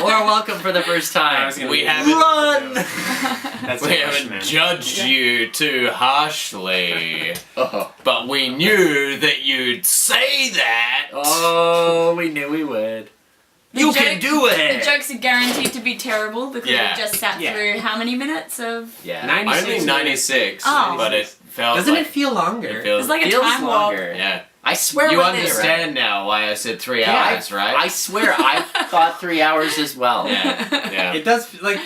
or welcome for the first time. We haven't judged you too harshly, but we knew that you'd say that. Oh, we knew we would. You can do it! The jokes are guaranteed to be terrible because we just sat through how many minutes of... Yeah, 96 96, but it felt Doesn't like... it feel longer? It feels like a time warp. Yeah. I swear you understand now why I said 3 hours, right? I swear, I thought 3 hours as well. Yeah. It does, like...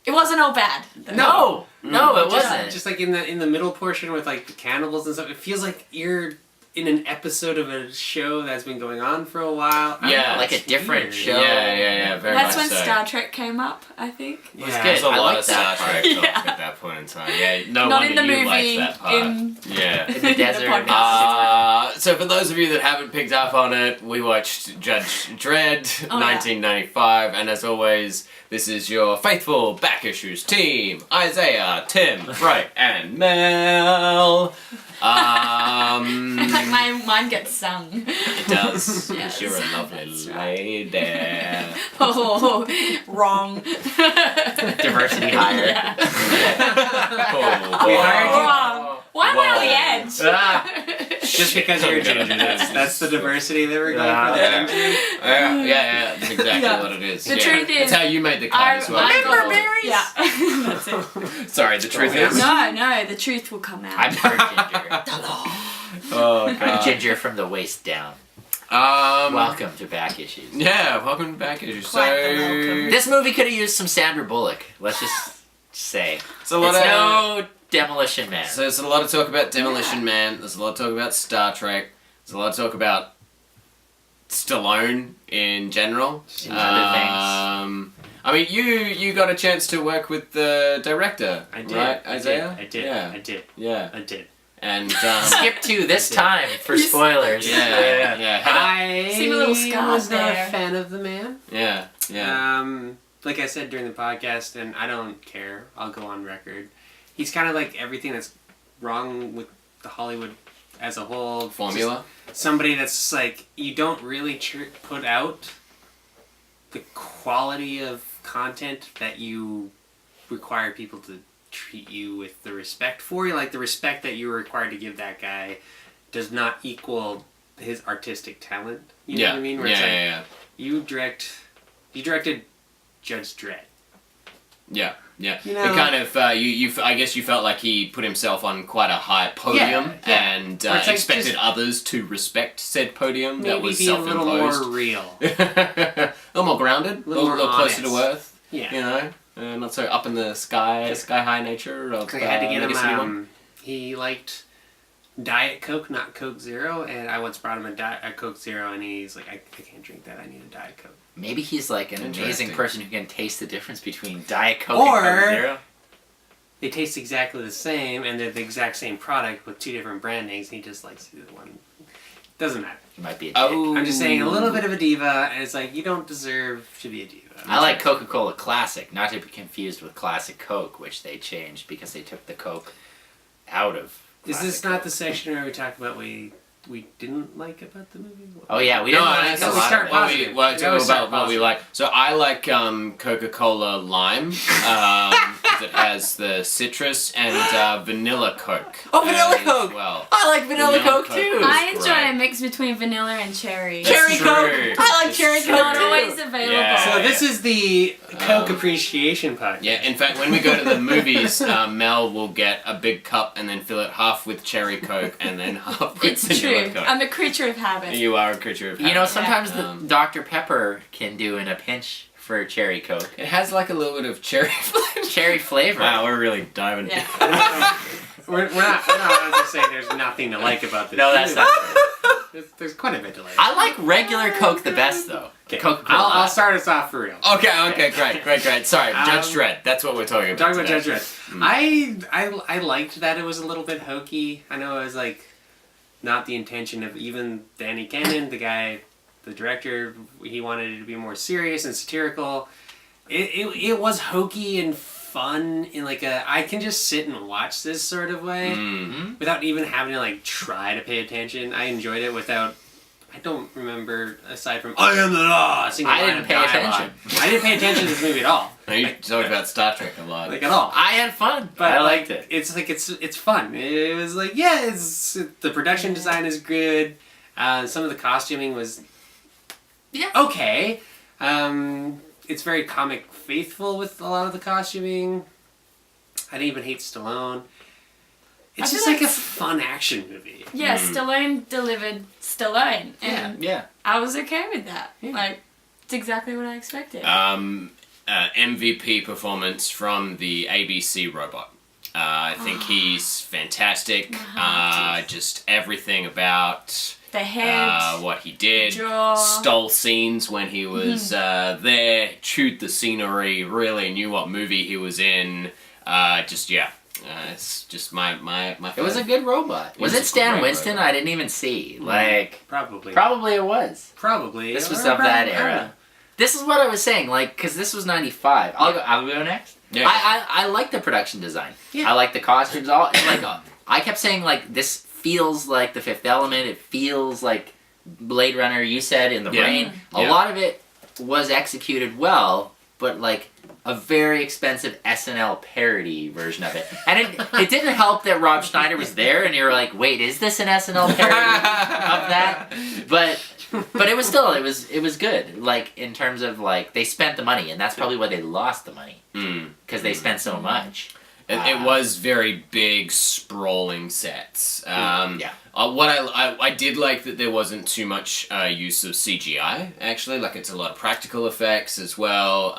It wasn't all bad. No, it wasn't. Just like in the middle portion with like the cannibals and stuff, it feels like you're in an episode of a show that's been going on for a while. Yeah, like a different show. Yeah, very That's much when so. Star Trek came up, I think. Yeah, There's a lot of Star that Trek talk at that point in time. Yeah, no Not wonder in the you liked movie, that part. in the desert. podcast. So for those of you that haven't picked up on it, we watched Judge Dredd, 1995, and as always, this is your faithful back issues team: Isaiah, Tim, Bright, and Mel. Like mine gets sung. It does. Yes. You're a lovely lady. Oh, wrong. Diversity hire. Oh, Wrong. Why am I on the edge? Just because you're a ginger. That's the diversity that we're going for. Yeah, that's exactly what it is. The truth is... That's how you made the cut as well. Remember berries? Yeah. That's it. Sorry, the truth is... No, the truth will come out. I'm part ginger. Oh, God. I'm ginger from the waist down. Welcome to Back Issues. Yeah, welcome to Back Issues. Quite the welcome. This movie could have used some Sandra Bullock. Let's just say. It's a lot of... no Demolition Man. So there's a lot of talk about Demolition Man. There's a lot of talk about Star Trek. There's a lot of talk about Stallone in general. I mean, you got a chance to work with the director, I did. right, Isaiah? I did. Yeah. I did. Yeah. I did. And Skip to this time for spoilers. yeah. I Seem a little scarred was not there. a fan of the man. Yeah. Like I said during the podcast, and I don't care. I'll go on record. He's kind of like everything that's wrong with the Hollywood as a whole. Formula. Just somebody that's like, you don't really put out the quality of content that you require people to treat you with the respect for. You like the respect that you're required to give that guy does not equal his artistic talent. You know what I mean? Where it's like, you directed Judge Dredd. Yeah. You know, it kind of I guess you felt like he put himself on quite a high podium and like expected others to respect said podium. Maybe that was be a little self-imposed. more real. A little more grounded, a little closer to honest. earth. Yeah. You know, not so up in the sky high nature of. I had to get Mega City him. One. He liked Diet Coke, not Coke Zero, and I once brought him a Coke Zero, and he's like, I can't drink that. I need a Diet Coke. Maybe he's like an amazing Interesting. person who can taste the difference between Diet Coke Or- and Coke Zero. They taste exactly the same, and they're the exact same product with two different brandings. And he just likes the one. Doesn't matter. He might be a dick. Oh. I'm just saying, a little bit of a diva, and it's like, you don't deserve to be a diva. I like Coca-Cola Classic, not to be confused with Classic Coke, which they changed because they took the Coke out of Is Classic this not Coke. the section where we talk about we didn't like about the movie? Oh yeah, we didn't like so a we lot start of it. positive. Talk about what we like. So I like Coca-Cola Lime. 'Cause it has the citrus and vanilla Coke. Oh, vanilla as Coke! Well. I like vanilla Coke too! I enjoy great. a mix between vanilla and cherry. That's Cherry true. Coke! I like It's cherry true. Coke Not too! always available. Yeah. So this is the Coke Appreciation Podcast. Yeah, in fact, when we go to the movies, Mel will get a big cup and then fill it half with cherry Coke and then half with It's vanilla true. Coke. I'm a creature of habit. You are a creature of You know, habit. sometimes the Um, Dr. Pepper can do in a pinch for cherry Coke. It has like a little bit of cherry flavor. Cherry flavor. Wow, we're really diving. Yeah. We're not just saying there's nothing to like about this. No, that's movie. not true. There's quite a bit to like. I like regular Coke the best though. Okay, Coca-Cola. I'll start us off for real. Okay, great. Sorry, Judge Dredd. That's what we're talking about. Talking about today. Judge Dredd. I liked that it was a little bit hokey. I know it was like not the intention of even Danny Cannon, the director. He wanted it to be more serious and satirical. It was hokey and fun in like I can just sit and watch this sort of way Mm-hmm. without even having to like try to pay attention. I enjoyed it without I don't remember, aside from I am the law, a single I line didn't of pay dialogue. attention. I didn't pay attention to this movie at all. No, you talked about Star Trek a lot. Like, at all. I had fun. But I liked it. It's like it's fun. It was like, yeah, the production design is good. Some of the costuming was okay. It's very comic faithful with a lot of the costuming. I didn't even hate Stallone. It's just like a fun action movie. Yeah, Stallone delivered Stallone, and Yeah. I was okay with that. Yeah. Like, it's exactly what I expected. MVP performance from the ABC robot. I think he's fantastic. Just everything about The head, what he did. jaw. Stole scenes when he was there, chewed the scenery, really knew what movie he was in. It's just my It was a good robot. Was it Stan Winston? I didn't even see. Like, Probably. probably it was. Probably. This was Or of that probably- I don't era. know. This is what I was saying, like, because this was 95. I'll go next. Yeah. I like the production design. Yeah. I like the costumes. I kept saying, like, this feels like The Fifth Element. It feels like Blade Runner, you said, in the Yeah. rain. A Yeah. lot of it was executed well, but, like, a very expensive SNL parody version of it. And it didn't help that Rob Schneider was there, and you were like, wait, is this an SNL parody of that? But it was still, it was good. Like, in terms of, like, they spent the money, and that's probably why they lost the money. Because they spent so much. It was very big, sprawling sets. What I did like that there wasn't too much use of CGI. Actually, like it's a lot of practical effects as well.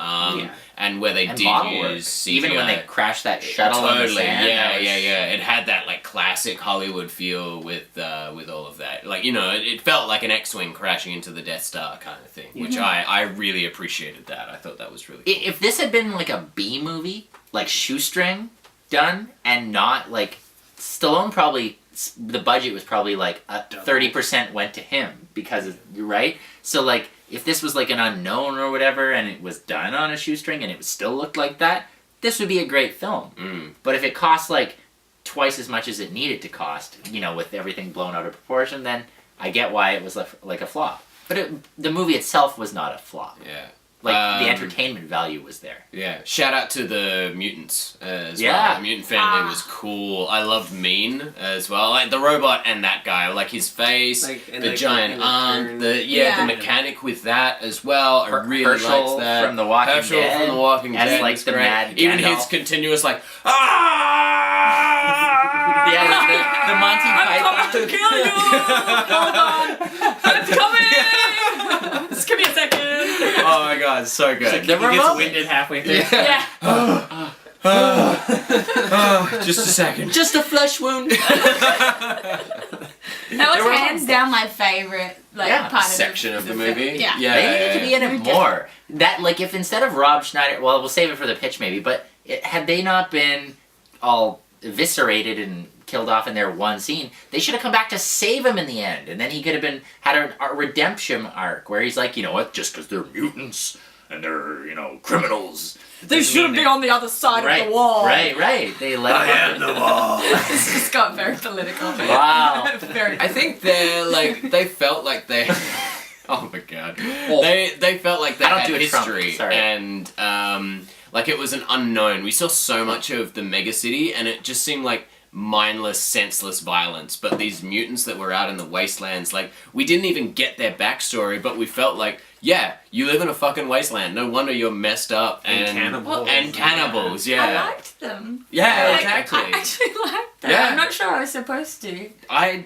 And where they And did model work. use CGI, Even when they crashed that shuttle in the totally, sand. yeah. that was- It had that like classic Hollywood feel with all of that. Like it felt like an X-wing crashing into the Death Star kind of thing, which I really appreciated that. I thought that was really cool. If this had been like a B movie, like Shoestring done, and not like Stallone, probably the budget was probably like 30% went to him because you're right. So like if this was like an unknown or whatever, and it was done on a shoestring, and it still looked like that, this would be a great film. But if it costs like twice as much as it needed to cost, with everything blown out of proportion, then I get why it was like a flop. But the movie itself was not a flop. Yeah. Like, the entertainment value was there. Yeah, shout out to the mutants as Yeah. well. The mutant family was cool. I loved Mean as well. Like the robot and that guy, like his face, the giant arm, the mechanic with that as well. I really Herschel liked that. from The Walking Herschel Dead. from The Walking As, Dead. like, was the great. mad Even Gandalf. his continuous like ah. Yeah, the Monty Python. to kill you! Hold on! I'm coming! Just give me a second. Oh my god, so good. The He gets remote. winded halfway through. Yeah. Just a second. Just a flesh wound. That was were- hands down my favorite part Section of the film. movie. Yeah. They needed to be in it They're more. That, like, if instead of Rob Schneider, well, we'll save it for the pitch maybe, but had they not been all eviscerated and killed off in their one scene, they should have come back to save him in the end, and then he could have had a redemption arc where he's like, you know what, just because they're mutants and they're, criminals. They shouldn't be on the other side of the wall. Right. They let him the wall. This just got very political. Wow. Very. I think they felt like they. Oh my god. They felt like they I don't had do a Trump, history sorry. and like it was an unknown. We saw so much of the megacity and it just seemed like mindless, senseless violence. But these mutants that were out in the wastelands, like we didn't even get their backstory, but we felt like, yeah, you live in a fucking wasteland. No wonder you're messed up and cannibals. And cannibals, I yeah. liked them. Yeah, Like, exactly. I actually liked them. Yeah. I'm not sure I was supposed to. I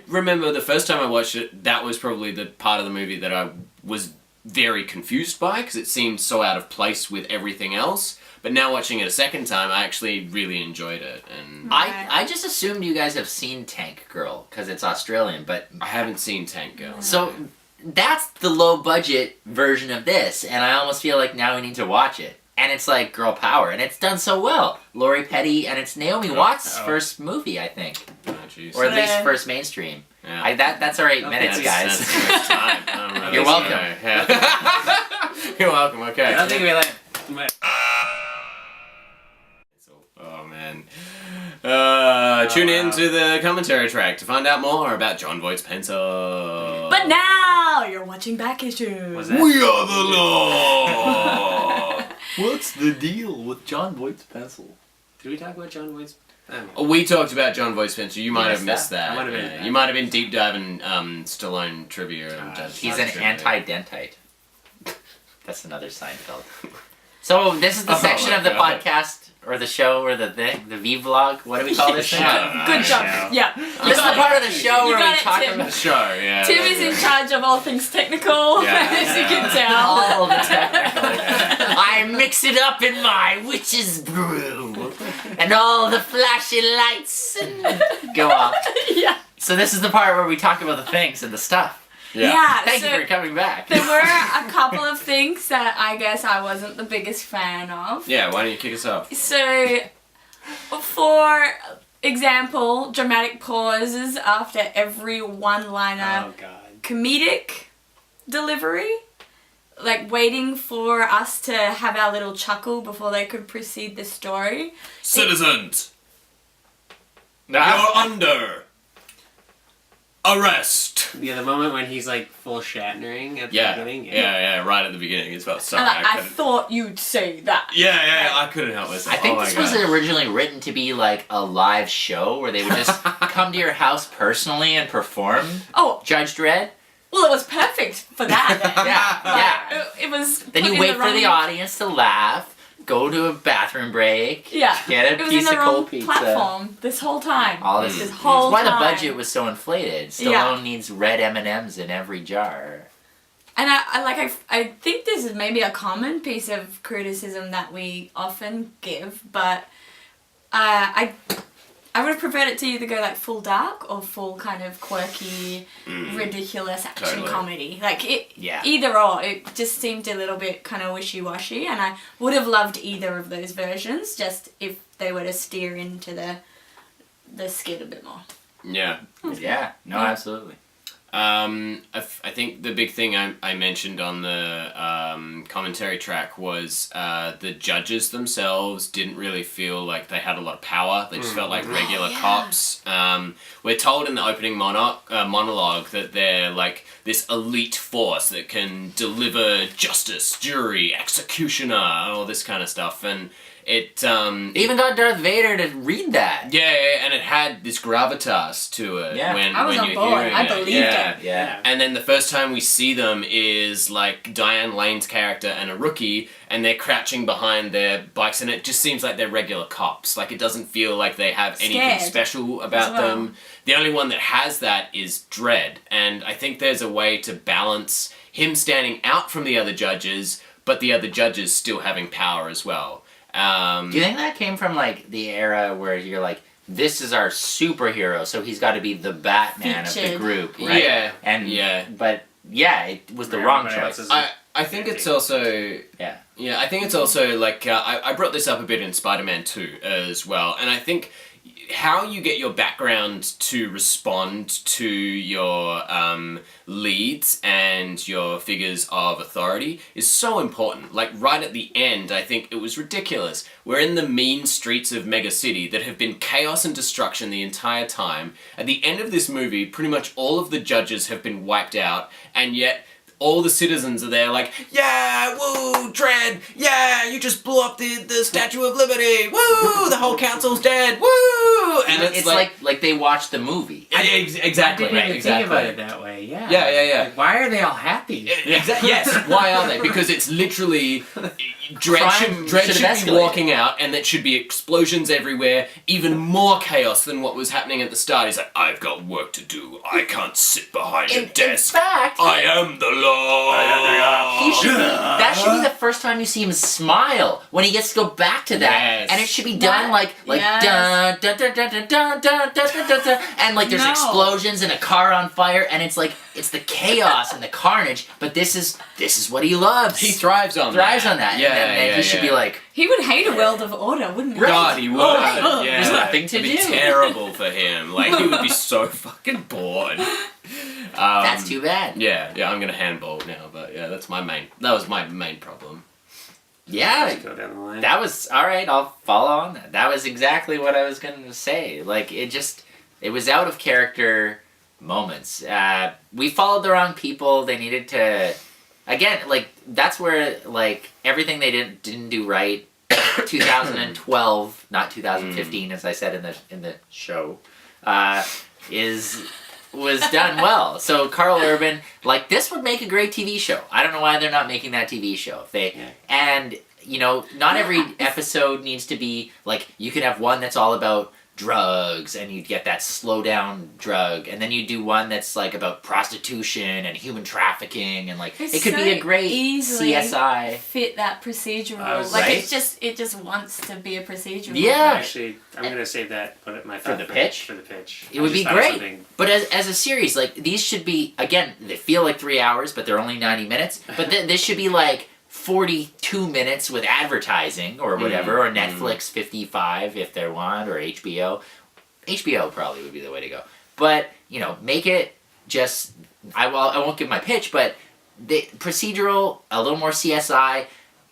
remember the first time I watched it, that was probably the part of the movie that I was very confused by because it seemed so out of place with everything else. But now watching it a second time, I actually really enjoyed it. And I just assumed you guys have seen Tank Girl because it's Australian, but I haven't seen Tank Girl. so that's the low budget version of this, and I almost feel like now we need to watch it. And it's like girl power, and it's done so well. Lori Petty, and it's Naomi Watts' first movie, I think, Oh, jeez. or at least Yeah. first mainstream. Yeah. That's our 8 minutes, guys. That's time. I don't know. You're welcome. Okay, yeah. You're welcome. Okay. I don't think we like. Oh man. tune in wow. to the commentary track to find out more about John Voight's pencil. But now you're watching Back Issues. Was that? We are the law! What's the deal with John Voight's pencil? Did we talk about John Voight's? I don't know. We talked about John Voight's pencil. You might have missed that. I might have been Yeah, back. you might have been deep diving Stallone trivia. And Judge He's Dredd an trivia. anti-dentite. That's another Seinfeld. So this is the Oh section my of the God. podcast, or the show, or the thing, the V-vlog. What do we call this thing? Good job. Yeah. Yeah. This is the part of the show You where got we it, talk Tim. The about show, yeah. Tim is in charge of all things technical, Yeah. as you can tell. all the technical. I mix it up in my witch's brew, and all the flashing lights and go off. Yeah. So this is the part where we talk about the things and the stuff. Yeah. Thank so you for coming back. there were a couple of things that I guess I wasn't the biggest fan of. Yeah, why don't you kick us off? So, for example, dramatic pauses after every one-liner Oh god. comedic delivery. Like waiting for us to have our little chuckle before they could proceed the story. Citizens, you're under arrest. Yeah, the moment when he's like full Shatnering at the Yeah, beginning. yeah, right at the beginning. It's about sorry. And I couldn't- thought you'd say that. yeah, I couldn't help myself. I think oh my this God. was originally written to be like a live show where they would just come to your house personally and perform Oh, Judge Dredd. well, it was perfect for that. Yeah. It was. Then put you in wait for wrong- the audience to laugh, go to a bathroom break, Yeah. get a It was piece in the of whole cold pizza. platform this whole time. All this This whole That's why time. the budget was so inflated. Stallone Yeah. needs red M&Ms in every jar. And I think this is maybe a common piece of criticism that we often give, but I would have preferred it to either go like full dark or full kind of quirky, ridiculous action Totally. comedy. Like Yeah. either or. It just seemed a little bit kind of wishy-washy, and I would have loved either of those versions, just if they were to steer into the skit a bit more. Yeah. Yeah, no, absolutely. I think the big thing I mentioned on the commentary track was the judges themselves didn't really feel like they had a lot of power. They just felt like regular yeah. cops. We're told in the opening monologue that they're like this elite force that can deliver justice, jury, executioner, and all this kind of stuff. And it Even got Darth Vader to read that. yeah, and it had this gravitas to it. Yeah. when I was when on you're board. hearing I it. believed Yeah. it. Yeah. And then the first time we see them is like Diane Lane's character and a rookie, and they're crouching behind their bikes, and it just seems like they're regular cops. Like it doesn't feel like they have anything Scared special about as well. them. The only one that has that is Dredd, and I think there's a way to balance him standing out from the other judges, but the other judges still having power as well. Do you think that came from like the era where you're like, this is our superhero, so he's got to be the Batman of the Featured. group, right? Yeah, And yeah. but yeah, it was the wrong Everybody else choice. is- I think it's also Yeah. Yeah, I think it's also like I brought this up a bit in Spider-Man 2 as well, and I think how you get your background to respond to your leads and your figures of authority is so important. Like right at the end, I think it was ridiculous. We're in the mean streets of Mega City that have been chaos and destruction the entire time. At the end of this movie, pretty much all of the judges have been wiped out, and yet all the citizens are there like, yeah, woo, Dredd, yeah, you just blew up the Statue of Liberty, woo, the whole council's dead, woo, and it's like they watched the movie. Exactly, I didn't right, even exactly. think about it that way. Yeah. Yeah. Like, why are they all happy? Yes, why are they? Because it's literally Dredd Crime should should have be escalated. walking out, and there should be explosions everywhere, even more chaos than what was happening at the start. He's like, I've got work to do. I can't sit behind a In desk. fact, I am the law. he should be, that should be the first time you see him smile when he gets to go back to that, Yes. and it should be done like Yes. dun dun dun dun dun dun dun dun dun dun, and like there's No. explosions and a car on fire, and it's like it's the chaos and the carnage. But this is what he loves. He thrives on thrives that. on that. Yeah, and then yeah, he should be yeah. like, He would hate a world of order, wouldn't he? Right. God, he would. Oh, yeah. there's nothing to It'd be do. terrible for him. Like he would be so fucking bored. that's too bad. Yeah, I'm gonna handball now, but yeah, that was my main problem. Yeah, Just go down the line. that was all right. I'll follow on that. That was exactly what I was going to say. Like it was out of character moments. We followed the wrong people. They needed to, again, like that's where like everything they didn't do right. 2012, not 2015, as I said in the show, was done well. So Carl Urban, like this would make a great TV show. I don't know why they're not making that TV show. And you know, not every episode needs to be like you could have one that's all about drugs and you'd get that slow down drug, and then you do one that's like about prostitution and human trafficking, and like it could be a great CSI. Fit that procedural. Like right? it just wants to be a procedural. Yeah. Actually, I'm gonna save that. Put it in my For the pitch? For the pitch. It would be great. But as a series, like these should be, again, they feel like 3 hours, but they're only 90 minutes. But this should be like 42 minutes with advertising or whatever, or Netflix 55 if they want, or HBO. HBO probably would be the way to go. But, you know, make it just, I won't give my pitch, but the procedural, a little more CSI.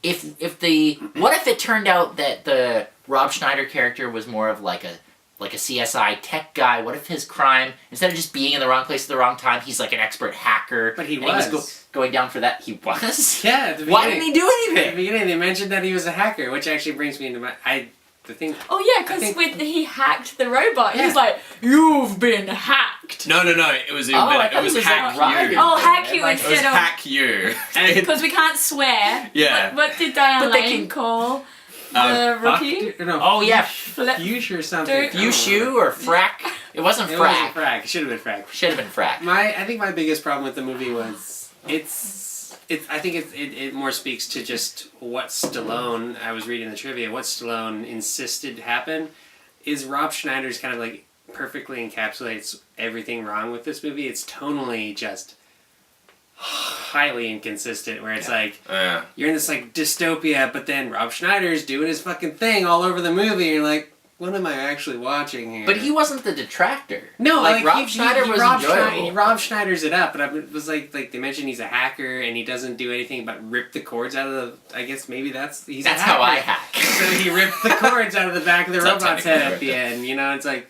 What if it turned out that the Rob Schneider character was more of like a CSI tech guy? What if his crime, instead of just being in the wrong place at the wrong time, he's like an expert hacker? But he and was. Going down for that. He was? Yeah, at the beginning. Why didn't he do At the anything? beginning, they mentioned that he was a hacker, which actually brings me into the thing. Oh yeah, because he hacked the robot. Yeah. He's like, you've been hacked. No, it was even Oh, I better. thought It was he was hack like you. Oh, hack you Like, It was instead of hack you. because we can't swear. Yeah. What did Diane But they Lane can- call the rookie? No, Oh, yeah. Fuchsia or something. Dude. I don't know. Fushu or frack? It wasn't It wasn't frack. frack. It should have been frack. Should have been frack. I think my biggest problem with the movie was I think it more speaks to just what Stallone, I was reading the trivia, what Stallone insisted happen is Rob Schneider's kind of like perfectly encapsulates everything wrong with this movie. It's tonally just highly inconsistent, where it's like you're in this like dystopia, but then Rob Schneider's doing his fucking thing all over the movie, and you're like, what am I actually watching here? But he wasn't the detractor. No, like Rob Schneider was enjoyable. Rob Schneider's it up, but it was like they mentioned he's a hacker and he doesn't do anything but rip the cords out of the. I guess maybe that's a hacker. how I hack. So he ripped the cords out of the back of the That's robot's technically head at the correct. end. You know, it's like,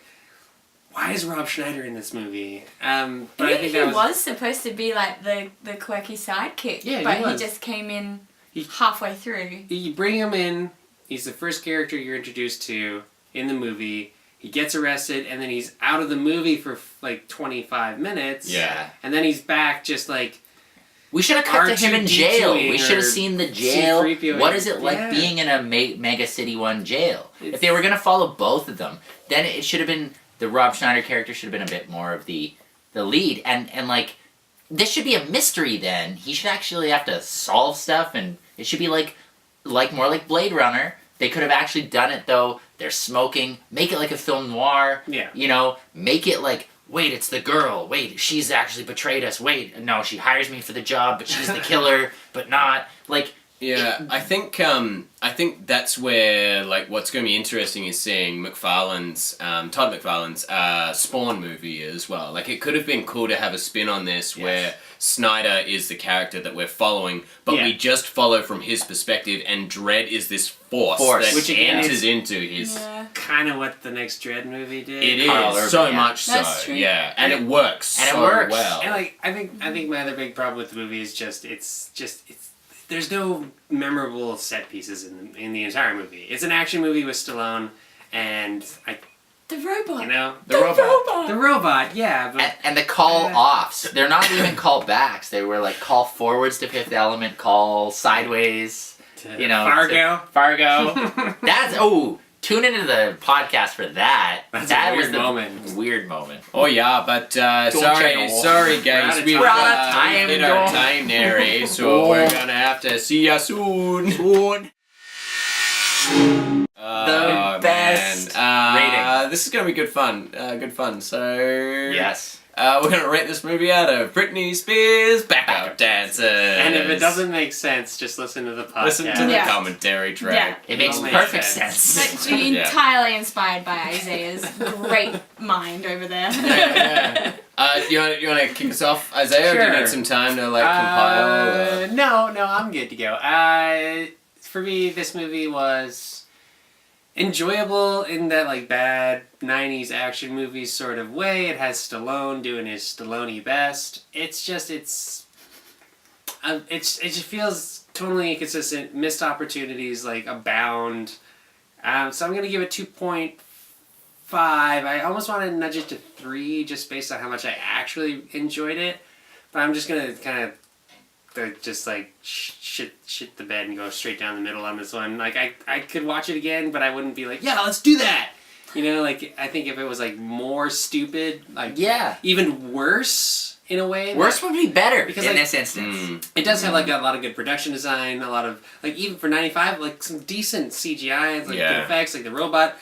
why is Rob Schneider in this movie? But I think he that was supposed to be like the quirky sidekick, Yeah, he but he was. just came in He- halfway through. You bring him in. He's the first character you're introduced to in the movie. He gets arrested, and then he's out of the movie for like 25 minutes. Yeah. And then he's back just like... We should have cut to him in R2D2 jail. We or should have seen the jail. C-3PO. What is it like Yeah. being in a Mega City 1 jail? It's- If they were going to follow both of them, then it should have been, the Rob Schneider character should have been a bit more of the lead. And like, this should be a mystery then. He should actually have to solve stuff, and it should be like more like Blade Runner. They could have actually done it though. They're smoking. Make it like a film noir. Yeah. You know, make it like, wait, it's the girl. Wait, she's actually betrayed us. Wait, no, she hires me for the job, but she's the killer, but not. Like, Yeah, I think that's where like what's going to be interesting is seeing McFarlane's Todd McFarlane's Spawn movie as well. Like it could have been cool to have a spin on this where Snyder is the character that we're following, but we just follow from his perspective, and Dredd is this force that Which again enters is- into his. Yeah. Kind of what the next Dredd movie did. It Carl is Urban, so yeah. much so, That's true. yeah, and it works And it so works. well. And like I think my other big problem with the movie is just there's no memorable set pieces in the entire movie. It's an action movie with Stallone, and The robot. you know The robot. the robot, yeah, but and the call offs. They're not even call backs. They were like call forwards to Fifth Element, call sideways. You know, Fargo. That's tune into the podcast for that. That's that a was weird the moment. Weird moment. Oh yeah, but channel. sorry guys, we've We're out of time, hit our Joel. time there, eh? So we're gonna have to see ya soon. The best rating. This is gonna be good fun. So Yes. we're gonna rate this movie out of Britney Spears' backup dancers. And if it doesn't make sense, just listen to the podcast. listen to the Yeah. commentary track. It makes It'll make perfect sense. sense. Like, Yeah. entirely inspired by Isaiah's great mind over there. You wanna kick us off, Isaiah? Or do you Sure. need some time to like compile? No, I'm good to go. for me, this movie was enjoyable in that like bad 90s action movies sort of way. It has Stallone doing his Stallone best. It just feels totally inconsistent. Missed opportunities like abound. So I'm gonna give it 2.5. I almost want to nudge it to 3 just based on how much I actually enjoyed it. But I'm just gonna kind of just like shit the bed and go straight down the middle on this one. Like I could watch it again, but I wouldn't be like, yeah, let's do that. You know, like I think if it was like more stupid, like even worse in a way. Worse would be better because, in like, this instance. It does have like a lot of good production design, a lot of like even for 95, like some decent CGI, like good effects, like the robot.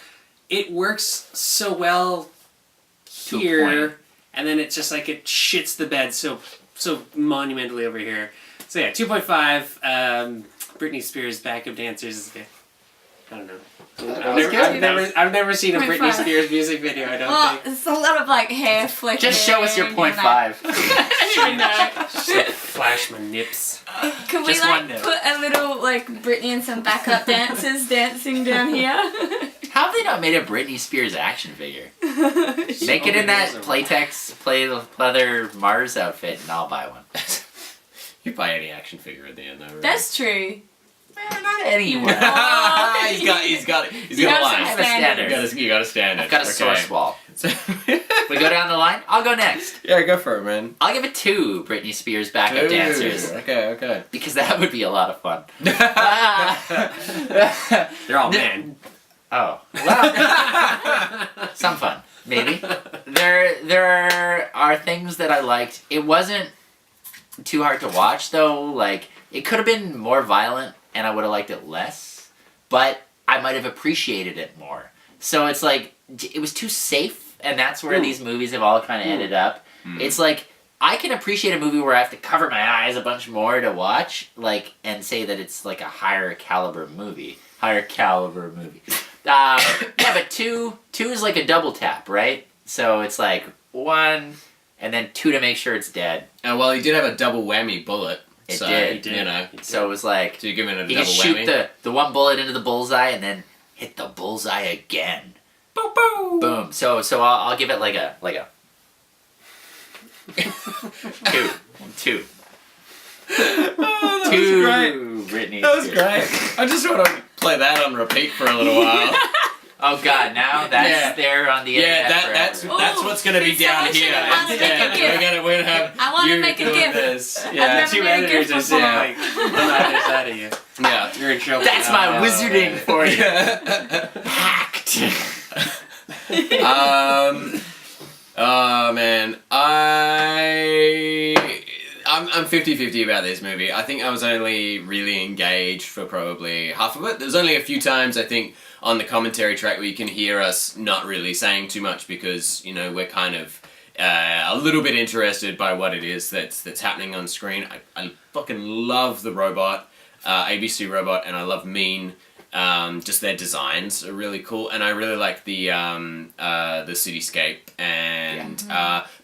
It works so well here, and then it's just like it shits the bed so monumentally over here. So yeah, 2.5. Britney Spears backup dancers. I don't know. I've never seen a Britney Spears music video. I don't think. It's a lot of like hair flickering. Just show us your 0.5. I don't even know. Flash my nips. Can we Just like one nip. put a little like Britney and some backup dancers dancing down here? How have they not made a Britney Spears action figure? Make it in that Playtex leather Mars outfit, and I'll buy one. You buy any action figure at the end, though. Right? That's true. Not anyone. He's got a got line. I have a standard. You got a standard. I've got a source wall. We go down the line. I'll go next. Yeah, go for it, man. I'll give it 2 Britney Spears backup dancers. Okay. Because that would be a lot of fun. They're all men. Oh. Well, some fun, maybe. There are things that I liked. It wasn't too hard to watch, though. Like, it could have been more violent, and I would have liked it less. But I might have appreciated it more. So it's like, it was too safe, and that's where these movies have all kind of ended up. It's like, I can appreciate a movie where I have to cover my eyes a bunch more to watch, like, and say that it's like a higher caliber movie. Yeah, but two is like a double tap, right? So it's like 1, and then 2 to make sure it's dead. Well, he did have a double whammy bullet. It So, did. You know. So it was like, So you give him a he double could shoot whammy. the one bullet into the bullseye and then hit the bullseye again. Boom, boom. Boom. So I'll give it like a 2. Oh, that 2 was great. Britney That was Spears. great. I just want to play that on repeat for a little while. Oh god, now that's there on the internet that's forever. what's gonna be down someone here. should wanna make a We're GIF. gonna have I wanna you make a doing GIF. this. I've Yeah, never 2 made a GIF editors are before. like, I'm either side of you. yeah. You're in trouble. That's my now. wizarding for you. Hacked. Oh man, I'm 50-50 about this movie. I think I was only really engaged for probably half of it. There's only a few times, I think, on the commentary track where you can hear us not really saying too much because, you know, we're kind of a little bit interested by what it is that's happening on screen. I fucking love the robot, ABC robot, and I love Mean. Just their designs are really cool, and I really like the cityscape, and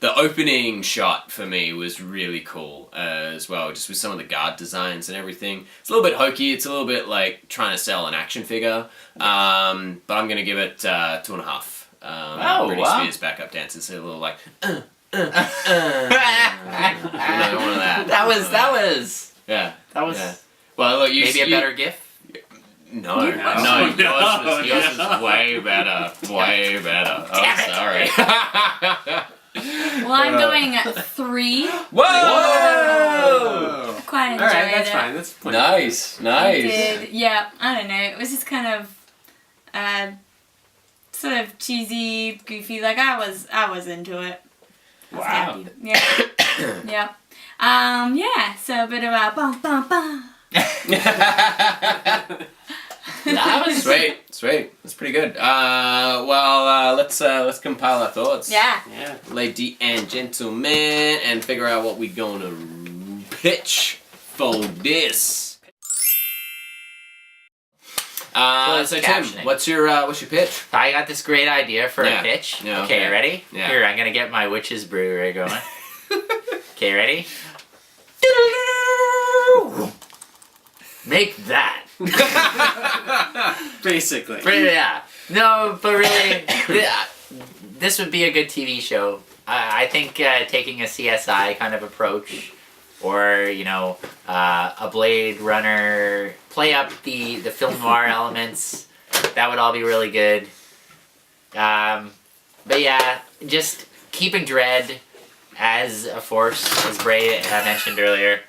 the opening shot for me was really cool as well, just with some of the guard designs and everything. It's a little bit hokey, it's a little bit like trying to sell an action figure, but I'm gonna give it 2.5. Britney Spears backup dancers, a little like one of that. That was Yeah. yeah. Well, look, Maybe a better GIF. No, yours was way better. Way better. Damn it. Sorry. Well, I'm going at 3. Whoa! I quite enjoyed Alright, that's it. fine. That's plenty. Nice. I did. Yeah, I don't know. It was just kind of sort of cheesy, goofy. Like I was into it. I was happy. Yeah. Yeah. Yeah. So a bit of a bum bum bum. That was Sweet. That's pretty good. Let's compile our thoughts. Yeah. Yeah. Lady and gentlemen, and figure out what we're gonna pitch for this. So Tim, captioning. what's your pitch? I got this great idea for a pitch. Yeah, okay, ready? Yeah. Here, I'm gonna get my witch's brewery going. Okay, ready? Make that Basically. But yeah. No, but really, this would be a good TV show. I think taking a CSI kind of approach, or a Blade Runner, play up the film noir elements. That would all be really good. But yeah, just keeping Dredd as a force, as Bray mentioned earlier,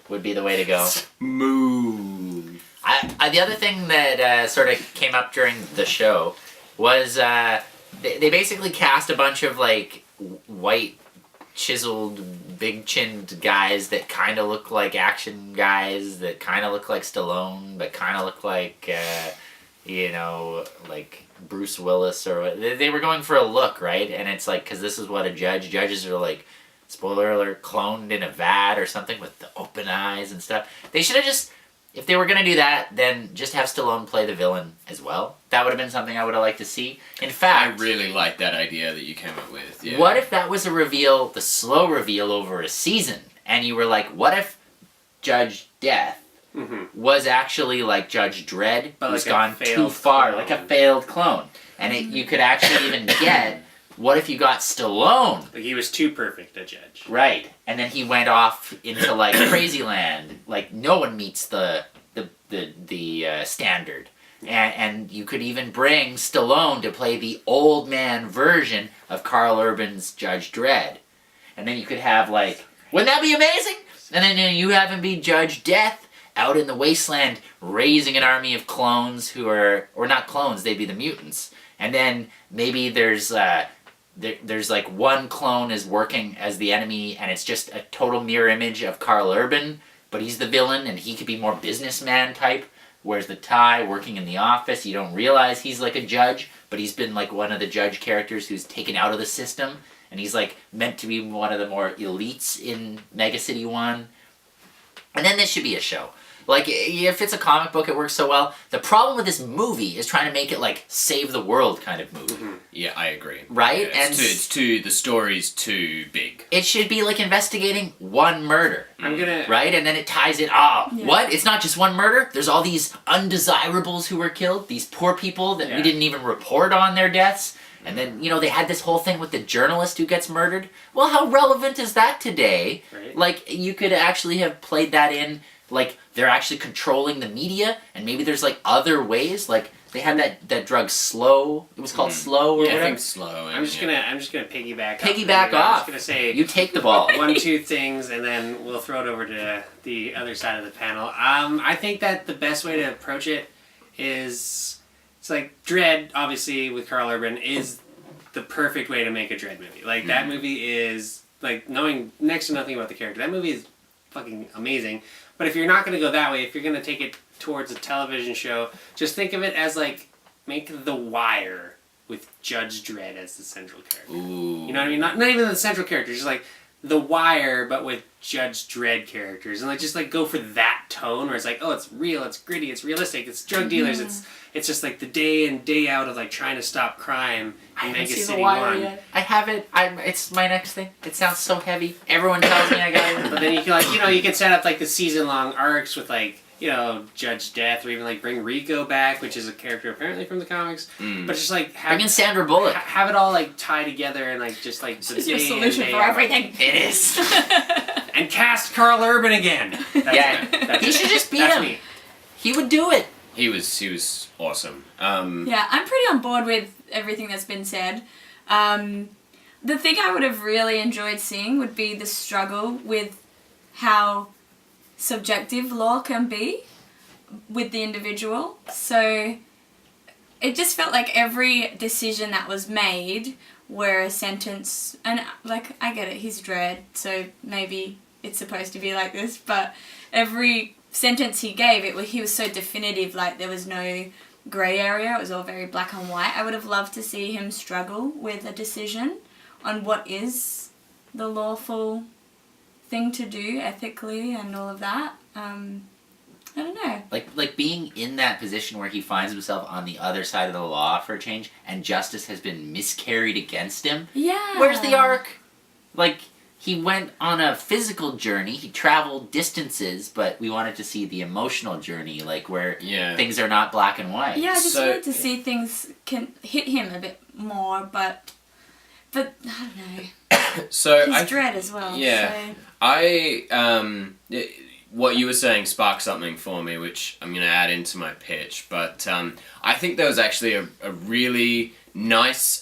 would be the way to go. Smooth. The other thing that sort of came up during the show was they basically cast a bunch of like white, chiseled, big-chinned guys that kind of look like action guys, that kind of look like Stallone, but kind of look like, like Bruce Willis or they were going for a look, right? And it's like, because this is what judges are like, spoiler alert, cloned in a vat or something with the open eyes and stuff. They should have just, if they were going to do that, then just have Stallone play the villain as well. That would have been something I would have liked to see. In fact, I really like that idea that you came up with. Yeah. What if that was a reveal, the slow reveal over a season, and you were like, what if Judge Death was actually like Judge Dredd, But who's like gone too far, like a failed clone. And you could actually even get, what if you got Stallone? Like he was too perfect a judge. Right. And then he went off into like crazy land. Like no one meets the standard. And you could even bring Stallone to play the old man version of Carl Urban's Judge Dredd. And then you could have like, wouldn't that be amazing? And then you have him be Judge Death out in the wasteland raising an army of clones who are, or not clones, they'd be the mutants. And then maybe there's like one clone is working as the enemy and it's just a total mirror image of Carl Urban, but he's the villain and he could be more businessman type. Whereas the Thai working in the office, you don't realize he's like a judge, but he's been like one of the judge characters who's taken out of the system. And he's like meant to be one of the more elites in Mega City 1. And then this should be a show. Like, if it's a comic book, it works so well. The problem with this movie is trying to make it like save the world kind of movie. Yeah, I agree. Right? Yeah, the story's too big. It should be like investigating one murder. I'm Right? And then it ties it, what? It's not just one murder? There's all these undesirables who were killed, these poor people that we didn't even report on their deaths. And then, they had this whole thing with the journalist who gets murdered. Well, how relevant is that today? Right. Like, you could actually have played that in, like, they're actually controlling the media, and maybe there's, like, other ways. Like, they had that drug Slow. It was called Slow or Yeah, I whatever. think Slow. I'm just gonna piggyback. Piggyback I'm off. just gonna say You take the ball. 1-2 things, and then we'll throw it over to the other side of the panel. I think that the best way to approach it is, it's like Dredd, obviously with Carl Urban, is the perfect way to make a Dredd movie. Like that movie is like knowing next to nothing about the character. That movie is fucking amazing. But if you're not gonna go that way, if you're gonna take it towards a television show, just think of it as like make The Wire with Judge Dredd as the central character. Ooh. You know what I mean? Not even the central character, just like The Wire, but with Judge Dredd characters, and like just like go for that tone where it's like, oh, it's real, it's gritty, it's realistic, it's drug dealers, it's just like the day in day out of like trying to stop crime in Mega City 1. Yet. I haven't. It's my next thing. It sounds so heavy. Everyone tells me I got it. But then you can like you can set up like the season long arcs with like Judge Death, or even like bring Rico back, which is a character apparently from the comics. But just like Bring in Sandra Bullock. have it all like tie together and like just like the This is your day in, solution day for out. everything. It is. And cast Carl Urban again. That's He should just beat That's him. me. He would do it. He was awesome. Yeah, I'm pretty on board with everything that's been said. The thing I would have really enjoyed seeing would be the struggle with how subjective law can be with the individual. So it just felt like every decision that was made were a sentence, and like I get it, he's Dredd, so maybe it's supposed to be like this, but every sentence he gave, he was so definitive, like there was no grey area, it was all very black and white. I would have loved to see him struggle with a decision on what is the lawful thing to do ethically and all of that. I don't know. Like being in that position where he finds himself on the other side of the law for a change, and justice has been miscarried against him. Yeah. Where's the arc? Like, he went on a physical journey. He traveled distances, but we wanted to see the emotional journey, like where things are not black and white. Yeah, I just wanted to see things can hit him a bit more, but I don't know. So He's Dredd as well. Yeah. So. What you were saying sparked something for me, which I'm going to add into my pitch. But I think there was actually a really nice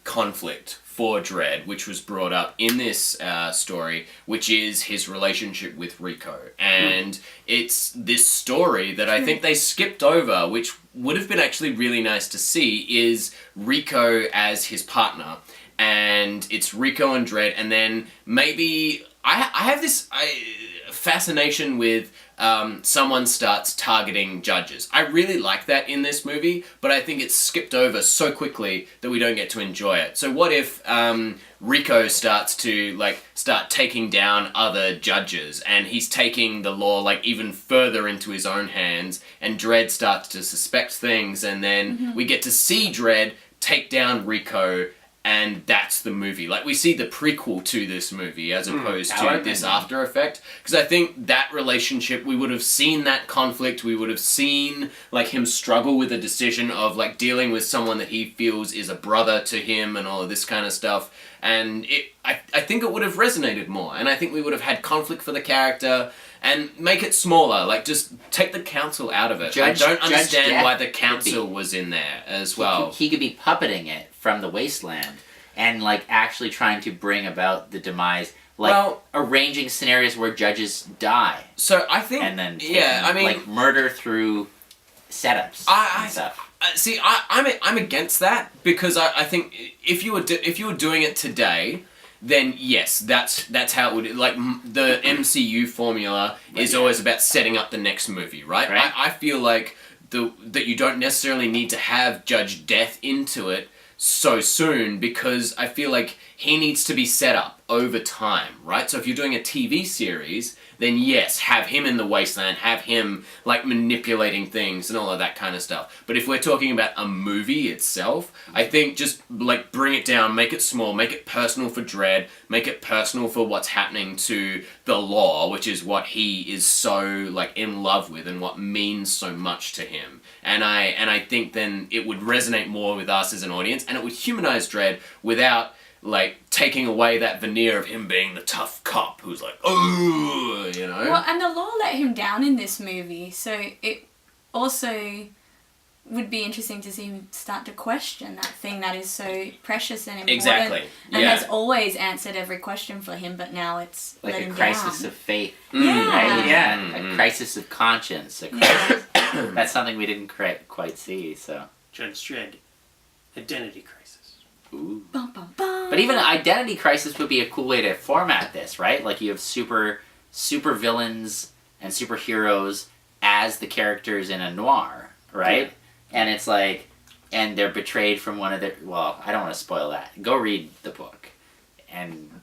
conflict for Dredd, which was brought up in this story, which is his relationship with Rico. And it's this story that I think they skipped over, which would have been actually really nice to see, is Rico as his partner. And it's Rico and Dredd, and then maybe... I have this fascination with someone starts targeting judges. I really like that in this movie, but I think it's skipped over so quickly that we don't get to enjoy it. So what if Rico starts to start taking down other judges, and he's taking the law even further into his own hands, and Dredd starts to suspect things, and then we get to see Dredd take down Rico. And that's the movie. We see the prequel to this movie as opposed to this after effect. Because I think that relationship, we would have seen that conflict. We would have seen, him struggle with a decision of, dealing with someone that he feels is a brother to him and all of this kind of stuff. And I think it would have resonated more. And I think we would have had conflict for the character and make it smaller. Just take the council out of it. I don't understand why the council was in there as well. He could be puppeting it from the wasteland and actually trying to bring about the demise, arranging scenarios where judges die. So I think, and then murder through setups and stuff. See, I'm against that because I think if you were doing it today, then yes, that's how it would. The MCU formula is always about setting up the next movie, right? I feel like that you don't necessarily need to have Judge Death into it so soon, because I feel like he needs to be set up over time, right? So if you're doing a TV series, then yes, have him in the wasteland, have him manipulating things and all of that kind of stuff. But if we're talking about a movie itself, I think just bring it down, make it small, make it personal for Dredd, make it personal for what's happening to the law, which is what he is so in love with and what means so much to him. And I think then it would resonate more with us as an audience, and it would humanize Dredd without taking away that veneer of him being the tough cop who's oh, you know. Well, and the law let him down in this movie, so it also would be interesting to see him start to question that thing that is so precious and important. Exactly. And has always answered every question for him, but now it's let him a crisis of faith. Yeah. Right? Yeah. A crisis of conscience. That's something we didn't quite see. So Judge Dredd, identity crisis. Ooh. Bum, bum, bum. But even an identity crisis would be a cool way to format this, right? You have super villains and superheroes as the characters in a noir, right? Yeah. And it's and they're betrayed from one of their... Well, I don't want to spoil that. Go read the book. And,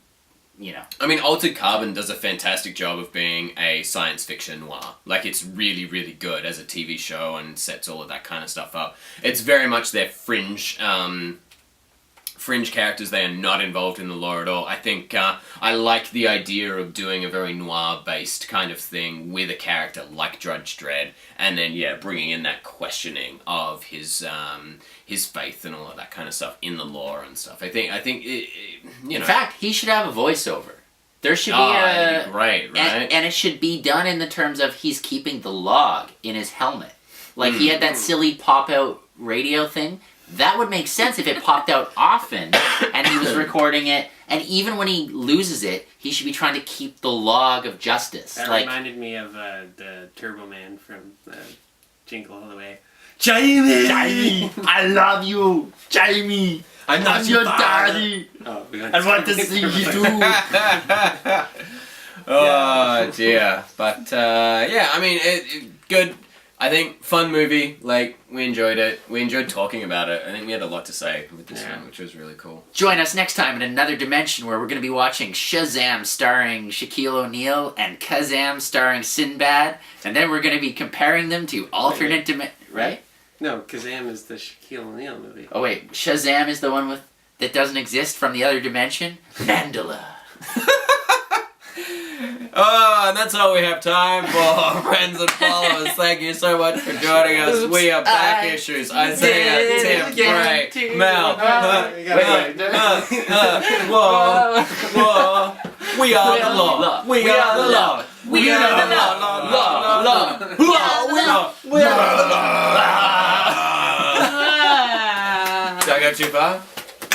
I mean, Altered Carbon does a fantastic job of being a science fiction noir. It's really, really good as a TV show and sets all of that kind of stuff up. It's very much their fringe characters. They are not involved in the lore at all. I think I like the idea of doing a very noir-based kind of thing with a character like Judge Dredd, and then bringing in that questioning of his faith and all of that kind of stuff in the lore and stuff. I think in fact, he should have a voiceover. There should be that'd be great, right? And it should be done in the terms of he's keeping the log in his helmet. He had that silly pop-out radio thing. That would make sense if it popped out often and he was recording it, and even when he loses it, he should be trying to keep the log of justice. That reminded me of the Turbo Man from Jingle All the Way. Jamie! I love you! Jamie! I'm your daddy! Oh, I want to see you too! Oh dear. But I mean, good. I think fun movie. We enjoyed it. We enjoyed talking about it. I think we had a lot to say with this one, which was really cool. Join us next time in another dimension where we're going to be watching Shazam starring Shaquille O'Neal and Kazam starring Sinbad, and then we're going to be comparing them to alternate right? No, Kazam is the Shaquille O'Neal movie. Oh wait, Shazam is the one that doesn't exist from the other dimension? Mandela. And that's all we have time for, friends and followers. Thank you so much for joining us. We are Back Issues. Isaiah, Tim, Ray, Mel. Whoa. We are the law. We are the law. We are the law. We are the law. Did I go too far?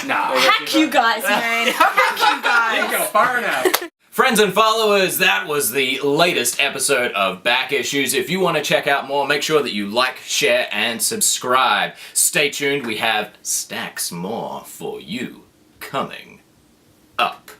Nah. Hack you guys, man. Hack you guys. Didn't go far enough. Friends and followers, that was the latest episode of Back Issues. If you want to check out more, make sure that you like, share, and subscribe. Stay tuned, we have stacks more for you coming up.